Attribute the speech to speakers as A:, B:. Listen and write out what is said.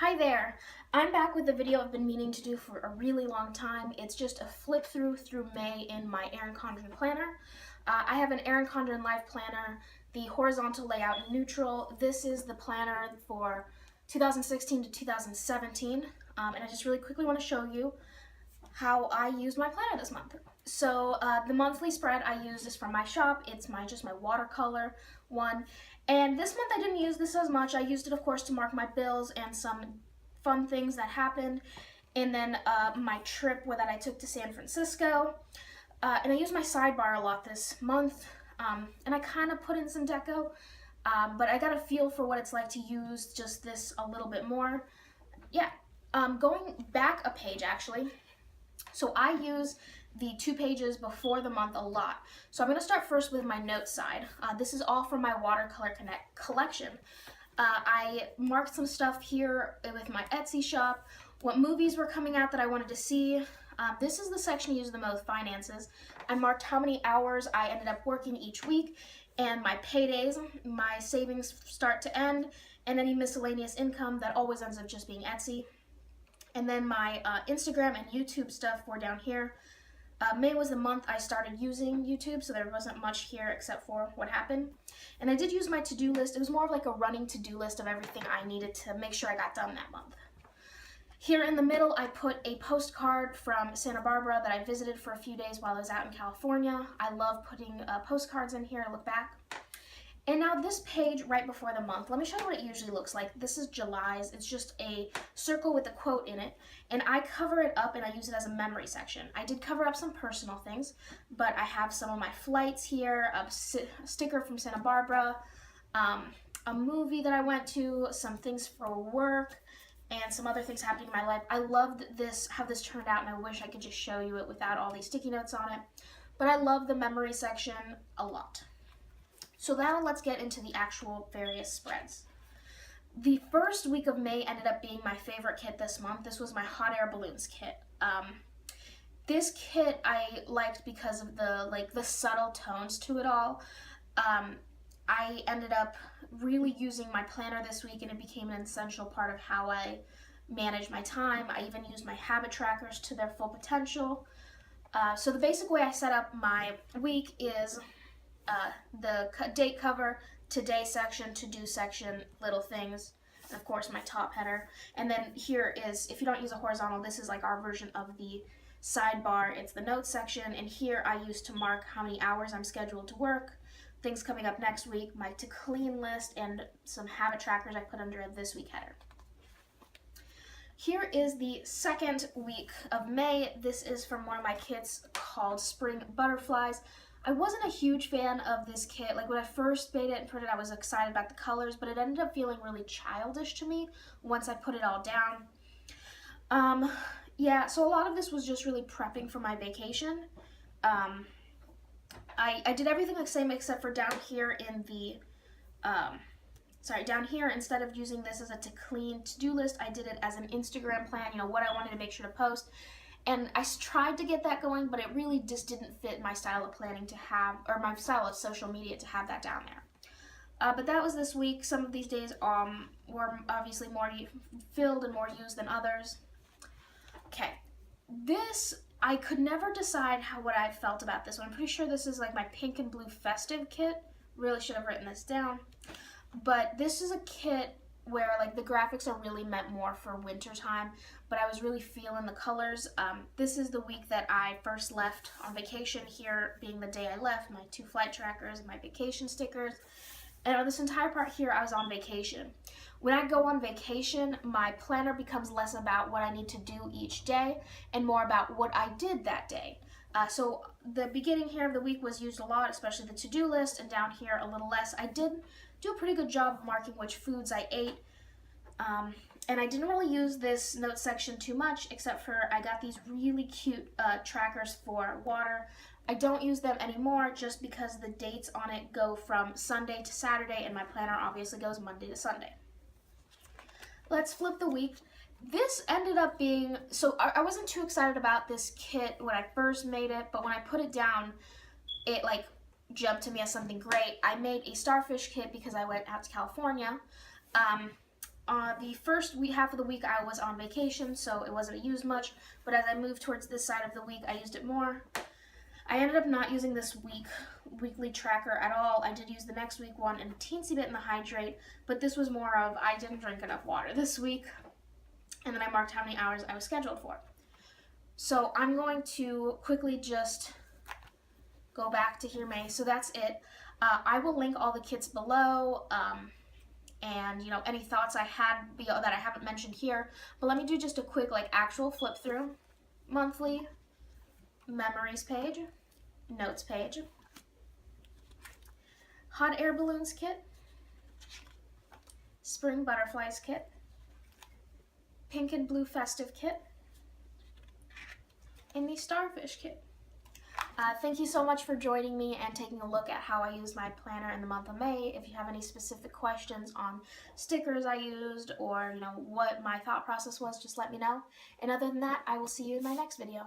A: Hi there! I'm back with the video I've been meaning to do for a really long time. It's just a flip through May in my Erin Condren planner. I have an Erin Condren Life Planner, the horizontal layout in neutral. This is the planner for 2016 to 2017, and I just really quickly want to show you how I used my planner this month. So the monthly spread I used is from my shop. It's just my watercolor one. And this month I didn't use this as much. I used it, of course, to mark my bills and some fun things that happened. And then my trip that I took to San Francisco. And I used my sidebar a lot this month. And I kind of put in some deco. But I got a feel for what it's like to use just this a little bit more. Yeah. Going back a page, actually. So I use the 2 pages before the month a lot. So I'm going to start first with my notes side. This is all from my watercolor collection. I marked some stuff here with my Etsy shop, what movies were coming out that I wanted to see. This is the section I use the most, finances. I marked how many hours I ended up working each week, and my paydays, my savings start to end, and any miscellaneous income that always ends up just being Etsy. And then my Instagram and YouTube stuff were down here. May was the month I started using YouTube, so there wasn't much here except for what happened. And I did use my to-do list. It was more of like a running to-do list of everything I needed to make sure I got done that month. Here in the middle, I put a postcard from Santa Barbara that I visited for a few days while I was out in California. I love putting postcards in here to look back. And now this page right before the month, let me show you what it usually looks like. This is July's. It's just a circle with a quote in it. And I cover it up and I use it as a memory section. I did cover up some personal things, but I have some of my flights here, a sticker from Santa Barbara, a movie that I went to, some things for work, and some other things happening in my life. I loved how this turned out, and I wish I could just show you it without all these sticky notes on it. But I love the memory section a lot. So now let's get into the actual various spreads. The first week of May ended up being my favorite kit this month. This was my hot air balloons kit. This kit I liked because of the subtle tones to it all. I ended up really using my planner this week, and it became an essential part of how I manage my time. I even used my habit trackers to their full potential. So the basic way I set up my week is the date cover, today section, to-do section, little things, and of course my top header. And then here is, if you don't use a horizontal, this is like our version of the sidebar. It's the notes section, and here I use to mark how many hours I'm scheduled to work, things coming up next week, my to clean list, and some habit trackers I put under this week header. Here is the second week of May. This is from one of my kits called Spring Butterflies. I wasn't a huge fan of this kit. Like when I first made it and put it, I was excited about the colors, but it ended up feeling really childish to me once I put it all down. Yeah, so a lot of this was just really prepping for my vacation. I did everything the same except for down here in the, down here, instead of using this as a to clean to-do list, I did it as an Instagram plan, what I wanted to make sure to post. And I tried to get that going, but it really just didn't fit my style of planning to have, or my style of social media to have that down there. But that was this week. Some of these days were obviously more filled and more used than others. Okay, I could never decide what I felt about this one. I'm pretty sure this is like my pink and blue festive kit. Really should have written this down. But this is a kit where like the graphics are really meant more for winter time, but I was really feeling the colors. This is the week that I first left on vacation, here being the day I left, my 2 flight trackers, my vacation stickers, and on this entire part here I was on vacation. When I go on vacation, my planner becomes less about what I need to do each day and more about what I did that day. So the beginning here of the week was used a lot, especially the to-do list, and down here a little less. I did do a pretty good job of marking which foods I ate. And I didn't really use this note section too much, except for I got these really cute trackers for water. I don't use them anymore just because the dates on it go from Sunday to Saturday, and my planner obviously goes Monday to Sunday. Let's flip the week. This ended up being, so I wasn't too excited about this kit when I first made it, but when I put it down, it like jumped to me as something great. I made a starfish kit because I went out to California. The first week, half of the week I was on vacation, so it wasn't used much, but as I moved towards this side of the week, I used it more. I ended up not using this weekly tracker at all. I did use the next week one and a teensy bit in the hydrate, but this was more of I didn't drink enough water this week, and then I marked how many hours I was scheduled for. So I'm going to quickly just go back to Here May. So that's it. I will link all the kits below, and you know, any thoughts I had that I haven't mentioned here. But let me do just a quick actual flip through. Monthly, memories page, notes page, hot air balloons kit, spring butterflies kit, pink and blue festive kit, and the starfish kit. Thank you so much for joining me and taking a look at how I used my planner in the month of May. If you have any specific questions on stickers I used or what my thought process was, just let me know. And other than that, I will see you in my next video.